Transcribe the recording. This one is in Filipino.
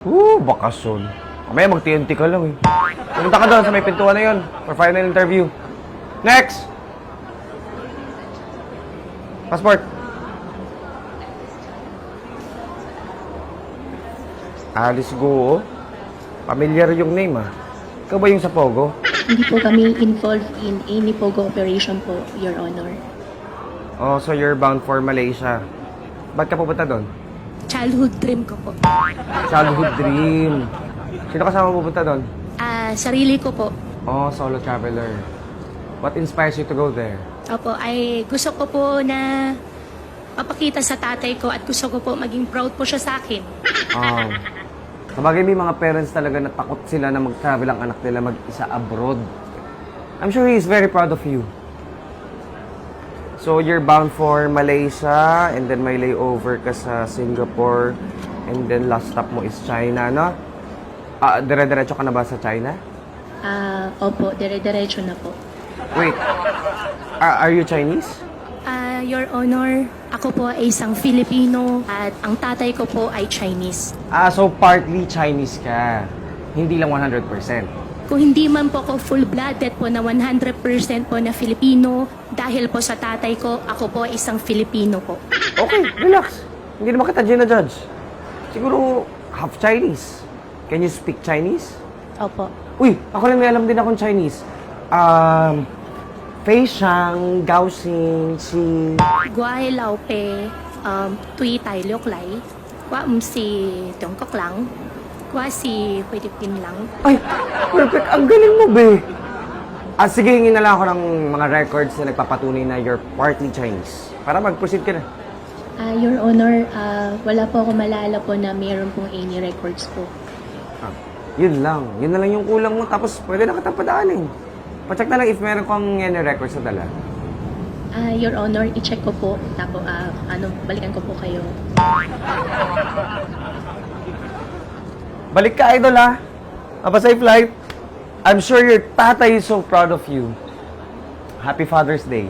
Bakasyon. Kamaya mag-TNT ka lang eh. Pumunta ka doon sa may pintuan na yun for final interview. Next! Passport. Alice Go. Familiar yung name ah. Ikaw ba yung sa Pogo? Hindi po kami involved in any POGO operation po, Your Honor. Oh, so you're bound for Malaysia. Ba't ka pupunta doon? Childhood dream ko po. Childhood dream. Sino kasama pupunta doon? Sarili ko po. Oh, solo traveler. What inspires you to go there? Opo, ay gusto ko po na mapakita sa tatay ko at gusto ko po maging proud po siya sa akin. Oh. Sabagay may mga parents talaga na takot sila na mag-travel ang anak nila mag-isa abroad. I'm sure he is very proud of you. So you're bound for Malaysia and then may layover ka sa Singapore and then last stop mo is China, no? Dire-diretso ka na ba sa China? Opo, dire-diretso na po. Wait, are you Chinese? Your Honor, ako po ay isang Filipino at ang tatay ko po ay Chinese. So partly Chinese ka. Hindi lang 100%. Kung hindi man po ako full-blooded po na 100% po na Filipino, dahil po sa tatay ko, ako po ay isang Filipino po. Okay, relax. Hindi naman kita ginajudge. Siguro half Chinese. Can you speak Chinese? Opo. Uy, ako lang may alam din akong Chinese. Fei Shang, Gao Xing, Si... Guay lao pe, tuy tai liok lai, qua si Trung Quốc lang, qua si Philippines lang. Ay, perfect. Ang galing mo, be. Sige, hingin na lang ako ng mga records na nagpapatunay na you're partly Chinese. Para mag-proceed ka na. Your Honor, wala po ako malala po na mayroon pong any records po. Yun lang. Yun na lang yung kulang mo. Tapos, pwede na kitang padaanin. Pacheck na lang if meron kang any records na dala. Your Honor, i-check ko po. Tapos, balikan ko po kayo. Balik ka, idol, ha? Have a safe flight. I'm sure your tatay is so proud of you. Happy Father's Day.